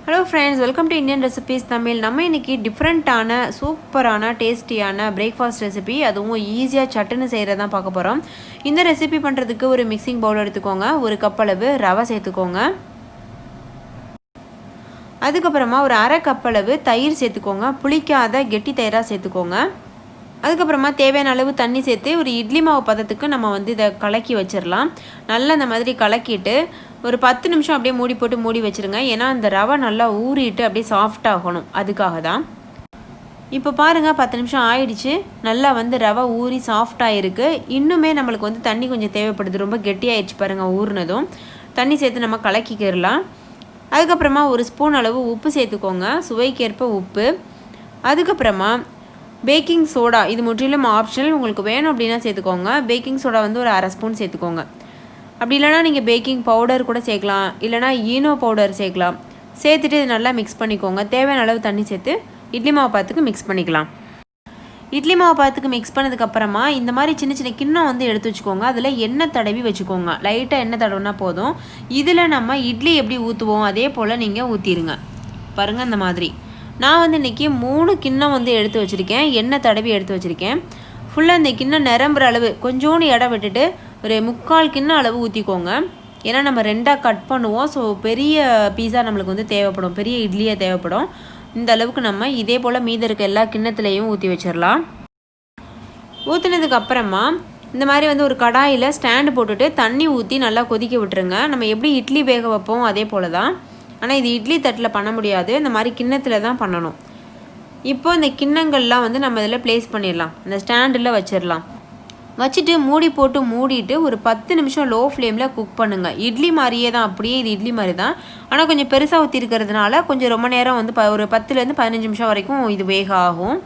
Hello friends, welcome to Indian recipes Tamil. நம்ம இன்றைக்கி டிஃப்ரெண்ட்டான சூப்பரான டேஸ்டியான பிரேக்ஃபாஸ்ட் ரெசிபி, அதுவும் ஈஸியாக சட்டுன்னு செய்கிறது தான் பார்க்க போகிறோம். இந்த ரெசிபி பண்ணுறதுக்கு ஒரு மிக்சிங் பவுல் எடுத்துக்கோங்க, ஒரு கப் அளவு ரவை சேர்த்துக்கோங்க, அதுக்கப்புறமா ஒரு அரை கப் அளவு தயிர் சேர்த்துக்கோங்க, புளிக்காத கெட்டி தயிராக சேர்த்துக்கோங்க. அதுக்கப்புறமா தேவையான அளவு தண்ணி சேர்த்து ஒரு இட்லி மாவு பதத்துக்கு நம்ம இதை கலக்கி வச்சிடலாம். நல்லா இந்த மாதிரி கலக்கிட்டு ஒரு 10 நிமிஷம் அப்படியே மூடி போட்டு மூடி வச்சுருங்க. ஏன்னா அந்த ரவை நல்லா ஊறிட்டு அப்படியே சாஃப்டாகணும், அதுக்காக தான். இப்போ பாருங்கள், 10 நிமிஷம் ஆயிடுச்சு. நல்லா ரவை ஊறி சாஃப்டாக இருக்குது. இன்னுமே நம்மளுக்கு தண்ணி கொஞ்சம் தேவைப்படுது. ரொம்ப கெட்டியாகிடுச்சு பாருங்கள். ஊறினதும் தண்ணி சேர்த்து நம்ம கலக்கிக்கிறலாம். அதுக்கப்புறமா ஒரு ஸ்பூன் அளவு உப்பு சேர்த்துக்கோங்க, சுவைக்கேற்ப உப்பு. அதுக்கப்புறமா பேக்கிங் சோடா, இது முற்றிலும் ஆப்ஷனல், உங்களுக்கு வேணும் அப்படின்னா சேர்த்துக்கோங்க. பேக்கிங் சோடா ஒரு அரை ஸ்பூன் சேர்த்துக்கோங்க. அப்படி இல்லைனா நீங்கள் பேக்கிங் பவுடர் கூட சேர்க்கலாம், இல்லைனா ஈனோ பவுடர் சேர்க்கலாம். சேர்த்துட்டு இது நல்லா மிக்ஸ் பண்ணிக்கோங்க. தேவையான அளவு தண்ணி சேர்த்து இட்லி மாவு பாத்துக்கு மிக்ஸ் பண்ணிக்கலாம். இட்லி மாவு பாத்துக்கு மிக்ஸ் பண்ணதுக்கப்புறமா இந்த மாதிரி சின்ன சின்ன கிண்ணம் எடுத்து வச்சுக்கோங்க. அதில் எண்ணெய் தடவி வச்சுக்கோங்க. லைட்டாக எண்ணெய் தடவினா போதும். இதில் நம்ம இட்லி எப்படி ஊற்றுவோம் அதே போல் நீங்கள் ஊற்றிடுங்க. பாருங்கள், இந்த மாதிரி. நான் இன்றைக்கி 3 கிண்ணம் எடுத்து வச்சுருக்கேன். எண்ணெய் தடவி எடுத்து வச்சுருக்கேன். ஃபுல்லாக இந்த கிண்ணம் நிரம்புற அளவு கொஞ்சோண்டு இடம் விட்டுட்டு ஒரு 3/4 கிண்ணம் அளவு ஊற்றிக்கோங்க. ஏன்னா நம்ம 2ஆக கட் பண்ணுவோம். ஸோ பெரிய பீஸா நம்மளுக்கு தேவைப்படும், பெரிய இட்லியாக தேவைப்படும். இந்த அளவுக்கு நம்ம இதே போல் மீதி இருக்க எல்லா கிண்ணத்துலேயும் ஊற்றி வச்சிடலாம். ஊற்றினதுக்கு அப்புறமா இந்த மாதிரி ஒரு கடாயில் ஸ்டாண்டு போட்டுட்டு தண்ணி ஊற்றி நல்லா கொதிக்க விட்டுருங்க. நம்ம எப்படி இட்லி வேக வைப்போம் அதே போல் தான். ஆனால் இது இட்லி தட்டில் பண்ண முடியாது, இந்த மாதிரி கிண்ணத்தில் தான் பண்ணணும். இப்போ இந்த கிண்ணங்கள்லாம் நம்ம இதில் ப்ளேஸ் பண்ணிடலாம். இந்த ஸ்டாண்டில் வச்சிடலாம். வச்சுட்டு மூடி போட்டு மூடிட்டு ஒரு 10 நிமிஷம் லோ ஃப்ளேமில் குக் பண்ணுங்கள். இட்லி மாதிரியே தான், அப்படியே இது இட்லி மாதிரி தான். ஆனால் கொஞ்சம் பெருசாக ஊற்றி இருக்கிறதுனால கொஞ்சம் ரொம்ப நேரம் ஒரு 10லேருந்து 15 நிமிஷம் வரைக்கும் இது வேக ஆகும்.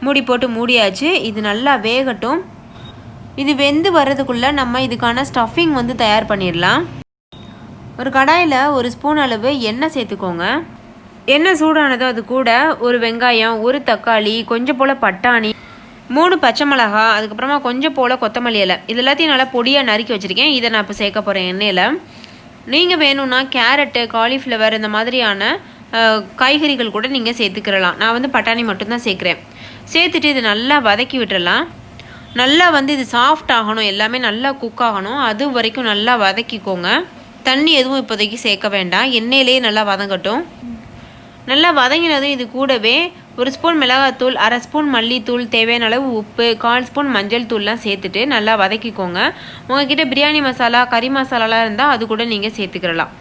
மூடி போட்டு மூடியாச்சு. இது நல்லா வேகட்டும். இது வெந்து வர்றதுக்குள்ளே நம்ம இதுக்கான ஸ்டஃபிங் தயார் பண்ணிடலாம். ஒரு கடாயில் ஒரு ஸ்பூன் அளவு எண்ணெய் சேர்த்துக்கோங்க. எண்ணெய் சூடானதோ அது கூட ஒரு வெங்காயம், ஒரு தக்காளி, கொஞ்சம் போல் பட்டாணி, 3 பச்சை மிளகா, அதுக்கப்புறமா கொஞ்சம் போல் கொத்தமல்லி இலை, இது எல்லாத்தையும் நல்லா பொடியாக நறுக்கி வச்சுருக்கேன். இதை நான் இப்போ சேர்க்க போகிறேன் எண்ணெயில். நீங்கள் வேணும்னா கேரட்டு, காலிஃப்ளவர் இந்த மாதிரியான காய்கறிகள் கூட நீங்கள் சேர்த்துக்கிறலாம். நான் பட்டாணி மட்டும்தான் சேர்க்குறேன். சேர்த்துட்டு இது நல்லா வதக்கி விட்டுறலாம். நல்லா இது சாஃப்ட் ஆகணும், எல்லாமே நல்லா குக் ஆகணும். அது வரைக்கும் நல்லா வதக்கிக்கோங்க. தண்ணி எதுவும் இப்போதைக்கு சேர்க்க வேண்டாம், எண்ணெயிலே நல்லா வதங்கட்டும். நல்லா வதங்கினதும் இது கூடவே ஒரு ஸ்பூன் மிளகாத்தூள், அரை ஸ்பூன் மல்லித்தூள், தேவையான அளவு உப்பு, 1/4 ஸ்பூன் மஞ்சள் தூள்லாம் சேர்த்துட்டு நல்லா வதக்கிக்கோங்க. உங்ககிட்ட பிரியாணி மசாலா, கறி மசாலாலாம் இருந்தால் அது கூட நீங்கள் சேர்த்துக்கிறலாம்.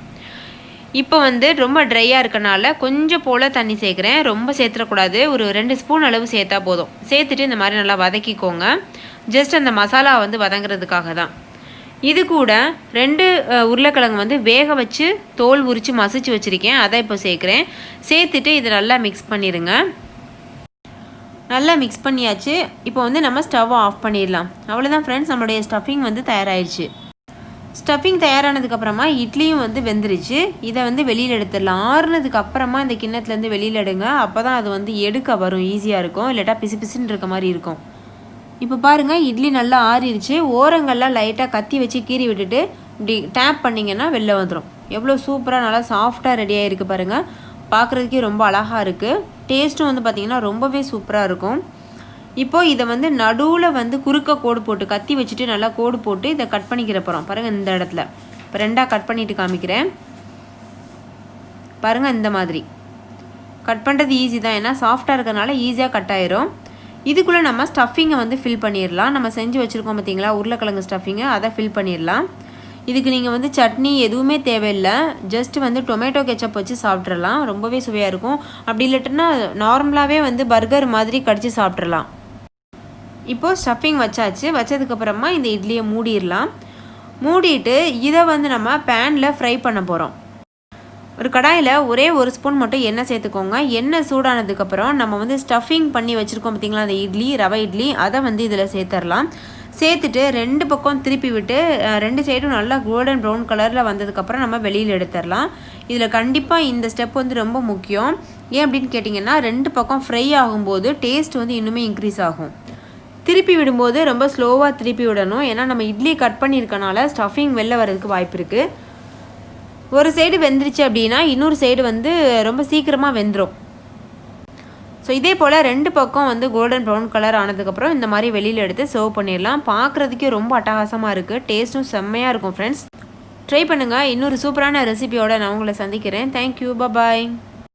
இப்போ ரொம்ப ட்ரையாக இருக்கனால கொஞ்சம் போல் தண்ணி சேர்க்குறேன், ரொம்ப சேர்த்துடக்கூடாது. ஒரு 2 ஸ்பூன் அளவு சேர்த்தா போதும். சேர்த்துட்டு இந்த மாதிரி நல்லா வதக்கிக்கோங்க. ஜஸ்ட் அந்த மசாலா வதங்குறதுக்காக தான். இது கூட 2 உருளைக்கிழங்கு வேக வச்சு தோல் உரித்து மசிச்சு வச்சுருக்கேன், அதை இப்போ சேர்க்குறேன். சேர்த்துட்டு இதை நல்லா மிக்ஸ் பண்ணிடுங்க. நல்லா மிக்ஸ் பண்ணியாச்சு. இப்போ நம்ம ஸ்டவ் ஆஃப் பண்ணிடலாம். அவ்வளோதான் ஃப்ரெண்ட்ஸ், நம்மளுடைய ஸ்டஃபிங் தயாராகிடுச்சு. ஸ்டஃபிங் தயாரானதுக்கப்புறமா இட்லியும் வெந்துருச்சு. இதை வெளியில் எடுத்துடலாம். ஆறுனதுக்கு அப்புறமா இந்த கிண்ணத்துலேருந்து வெளியில் எடுங்க. அப்போ தான் அது எடுக்க வரும், ஈஸியாக இருக்கும். இல்லாட்டா பிசு பிசுன்னு இருக்க மாதிரி இருக்கும். இப்போ பாருங்கள், இட்லி நல்லா ஆறிடுச்சு. ஓரங்கள்லாம் லைட்டாக கத்தி வச்சு கீறி விட்டுட்டு இப்படி டேப் பண்ணிங்கன்னா வெளில வந்துடும். எவ்வளோ சூப்பராக நல்லா சாஃப்டாக ரெடியாக இருக்குது பாருங்கள். பார்க்குறதுக்கே ரொம்ப அழகாக இருக்குது. டேஸ்ட்டும் பார்த்திங்கன்னா ரொம்பவே சூப்பராக இருக்கும். இப்போது இதை நடுவில் குறுக்க கோடு போட்டு கத்தி வச்சுட்டு நல்லா கோடு போட்டு இதை கட் பண்ணிக்கிற போகிறோம். பாருங்கள், இந்த இடத்துல இப்போ 2ஆக கட் பண்ணிவிட்டு காமிக்கிறேன். பாருங்கள், இந்த மாதிரி கட் பண்ணுறது ஈஸி தான், ஏன்னா சாஃப்டாக இருக்கிறதுனால ஈஸியாக கட் ஆயிரும். இதுக்குள்ளே நம்ம ஸ்டஃபிங்கை ஃபில் பண்ணிடலாம். நம்ம செஞ்சு வச்சுருக்கோம் பார்த்திங்களா உருளைக்கிழங்கு ஸ்டஃபிங்கை, அதை ஃபில் பண்ணிடலாம். இதுக்கு நீங்கள் சட்னி எதுவுமே தேவையில்லை. ஜஸ்ட்டு டொமேட்டோ கெச்சப் வச்சு சாப்பிட்றலாம். ரொம்பவே சுவையாக இருக்கும். அப்படி இல்லட்டுன்னா நார்மலாகவே பர்கர் மாதிரி கடிச்சு சாப்பிட்றலாம். இப்போது ஸ்டஃபிங் வச்சாச்சு. வச்சதுக்கப்புறமா இந்த இட்லியை மூடிடலாம். மூடிட்டு இதை நம்ம பேனில் ஃப்ரை பண்ண போகிறோம். ஒரு கடாயில் ஒரே ஒரு ஸ்பூன் மட்டும் எண்ணெய் சேர்த்துக்கோங்க. எண்ணெய் சூடானதுக்கப்புறம் நம்ம ஸ்டஃபிங் பண்ணி வச்சுருக்கோம் பார்த்திங்களா அந்த இட்லி, ரவை இட்லி, அதை இதில் சேர்த்துடலாம். சேர்த்துட்டு 2 பக்கம் திருப்பி விட்டு 2 சைடும் நல்லா கோல்டன் ப்ரௌன் கலரில் வந்ததுக்கப்புறம் நம்ம வெளியில் எடுத்துடலாம். இதில் கண்டிப்பாக இந்த ஸ்டெப் ரொம்ப முக்கியம். ஏன் அப்படின்னு கேட்டிங்கன்னா 2 பக்கம் ஃப்ரை ஆகும்போது டேஸ்ட் இன்னுமே இன்க்ரீஸ் ஆகும். திருப்பி விடும்போது ரொம்ப ஸ்லோவாக திருப்பி விடணும். ஏன்னா நம்ம இட்லி கட் பண்ணியிருக்கனால ஸ்டஃபிங் வெளில வர்றதுக்கு வாய்ப்பு இருக்குது. ஒரு சைடு வெந்துருச்சு அப்படின்னா இன்னொரு சைடு வந்து ரொம்ப சீக்கிரமாக வெந்துடும். ஸோ இதே போல் 2 பக்கம் வந்து கோல்டன் ப்ரௌன் கலர் ஆனதுக்கப்புறம் இந்த மாதிரி வெளியில் எடுத்து சர்வ் பண்ணிடலாம். பார்க்குறதுக்கே ரொம்ப அட்டகாசமாக இருக்குது, டேஸ்ட்டும் செம்மையாக இருக்கும் ஃப்ரெண்ட்ஸ். ட்ரை பண்ணுங்கள். இன்னொரு சூப்பரான ரெசிபியோடு நான் உங்களை சந்திக்கிறேன். தேங்க்யூ, பாய்.